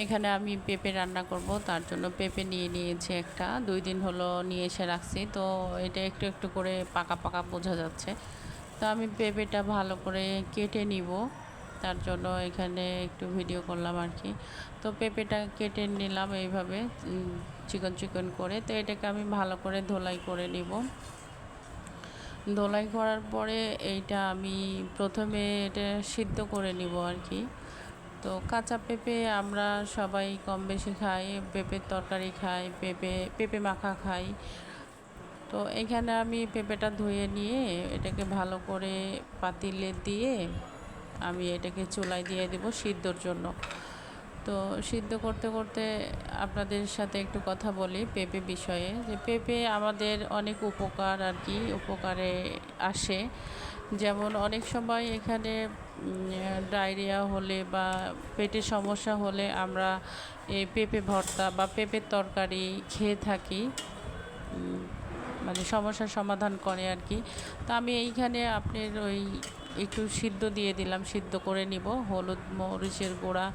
এখানে আমি পেঁপে রান্না করব, তার জন্য পেঁপে নিয়ে নিয়েছি একটা, 2 দিন হলো নিয়ে এসে রাখছি। তো এটা একটু একটু করে পাকা পাকা বোঝা যাচ্ছে। তো আমি পেঁপেটা ভালো করে কেটে নিব, তার জন্য এখানে একটু ভিডিও করলাম আর কি। তো পেঁপেটা কেটে নিলাম এইভাবে চিকন চিকন করে। তো এটাকে আমি ভালো করে ধোলাই করে নিব। ধোলাই করার পরে এইটা আমি প্রথমে এটা সিদ্ধ করে নিব আর কি। তো কাঁচা পেঁপে আমরা সবাই কম বেশি খাই, পেঁপের তরকারি খাই, পেঁপে মাখা খাই। তো এখানে আমি পেঁপেটা ধুয়ে নিয়ে এটাকে ভালো করে পাতিলে দিয়ে আমি এটাকে চুলায় দিয়ে দেব সিদ্ধর জন্য। তো সিদ্ধ করতে করতে আপনাদের সাথে একটু কথা বলি পেঁপে বিষয়ে, যে পেঁপে আমাদের অনেক উপকার আর কি, উপকারে আসে। যেমন অনেক সময় এখানে ডায়রিয়া হলে বা পেটের সমস্যা হলে আমরা এই পেঁপে ভর্তা বা পেঁপের তরকারি খেয়ে থাকি, মানে সমস্যার সমাধান করে আর কি। তো আমি এইখানে আপনার ওই একটু সিদ্ধ দিয়ে দিলাম, সিদ্ধ করে নিব, হলুদ মরিচের গুঁড়া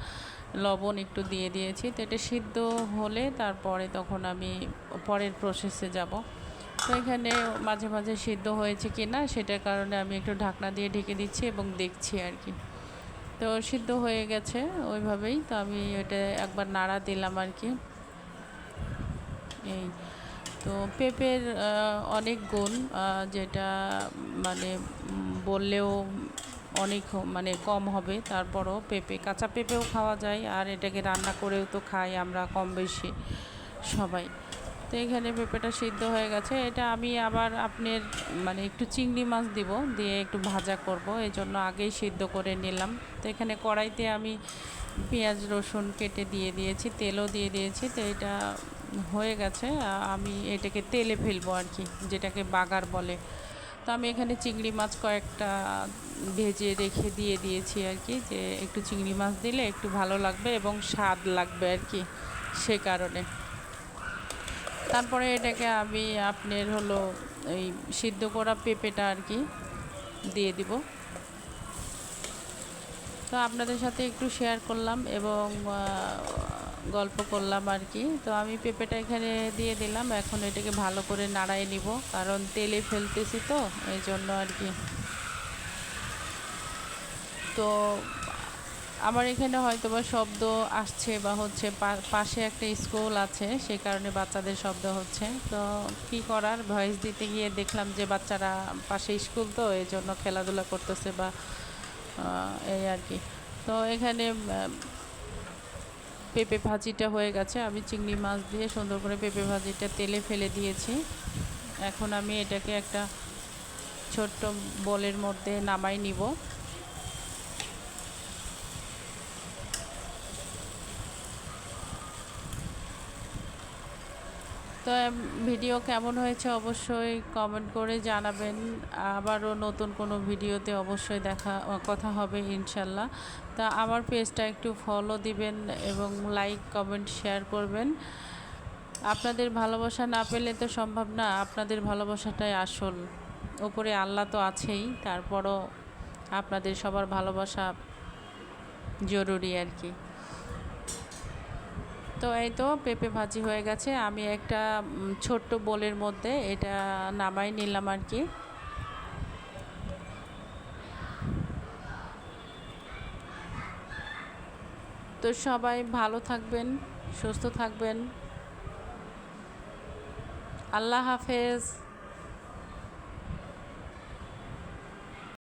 লবণ একটু দিয়ে দিয়েছি। তো এটা সিদ্ধ হলে তারপরে তখন আমি পরের প্রসেসে যাব। তো এখানে মাঝে মাঝে সিদ্ধ হয়েছে কি না সেটার কারণে আমি একটু ঢাকনা দিয়ে ঢেকে দিচ্ছি এবং দেখছি আর কি। তো সিদ্ধ হয়ে গেছে ওইভাবেই। তো আমি এটা একবার নাড়া দিলাম আর কি। এই তো পেঁপের অনেক গুণ, যেটা মানে বললেও অনেক মানে কম হবে। তারপরও পেঁপে কাঁচা পেঁপেও খাওয়া যায়, আর এটাকে রান্না করেও তো খাই আমরা কম বেশি সবাই। তো এখানে পেঁপেটা সিদ্ধ হয়ে গেছে। এটা আমি আবার আপনার মানে একটু চিংড়ি মাছ দিব, দিয়ে একটু ভাজা করব, এই জন্য আগেই সিদ্ধ করে নিলাম। তো এখানে কড়াইতে আমি পেঁয়াজ রসুন কেটে দিয়ে দিয়েছি, তেলও দিয়ে দিয়েছি। তো এটা হয়ে গেছে, আমি এটাকে তেলে ফেলবো আর কি, যেটাকে বাগার বলে। তো আমি এখানে চিংড়ি মাছ কয়েকটা ভেজে রেখে দিয়ে দিয়েছি আর কি, যে একটু চিংড়ি মাছ দিলে একটু ভালো লাগবে এবং স্বাদ লাগবে আর কি, সে কারণে। তারপরে এটাকে আমি আপনার হলো এই সিদ্ধ করা পেঁপেটা আর কি দিয়ে দিব। তো আপনাদের সাথে একটু শেয়ার করলাম এবং গল্প করলাম আর কি। তো আমি পেঁপেটা এখানে দিয়ে দিলাম, এখন এটাকে ভালো করে নাড়াই নিব, কারণ তেলে ফেলতেছি তো এই জন্য আর কি। তো আমার এখানে হয়তো বা শব্দ আসছে বা হচ্ছে, পাশে একটা স্কুল আছে, সে কারণে বাচ্চাদের শব্দ হচ্ছে। তো কি করার, ভয়েস দিতে গিয়ে দেখলাম যে বাচ্চারা পাশে স্কুল, তো এই জন্য খেলাধুলা করতেছে বা এই আর কি। তো এখানে পেঁপে ভাজিটা হয়ে গেছে, আমি চিংড়ি মাছ দিয়ে সুন্দর করে পেঁপে ভাজিটা তেলে ফেলে দিয়েছি। এখন আমি এটাকে একটা ছোট্ট বোলের মধ্যে নামাই নিব। তো ভিডিও কেমন হয়েছে অবশ্যই কমেন্ট করে জানাবেন। আবারও নতুন কোনো ভিডিওতে অবশ্যই কথা হবে ইনশাল্লাহ। তা আমার পেজটা একটু ফলো দিবেন এবং লাইক কমেন্ট শেয়ার করবেন। আপনাদের ভালোবাসা না পেলে তো সম্ভব না, আপনাদের ভালোবাসাটাই আসল। উপরে আল্লাহ তো আছেই, তারপরও আপনাদের সবার ভালোবাসা জরুরি আর কি। তো এই তো পেঁপে ভাজি হয়ে গেছে, আমি একটা ছোট্ট বোলের মধ্যে এটা নামাই নিলাম আর কি। তো সবাই ভালো থাকবেন, সুস্থ থাকবেন। আল্লাহ হাফেজ।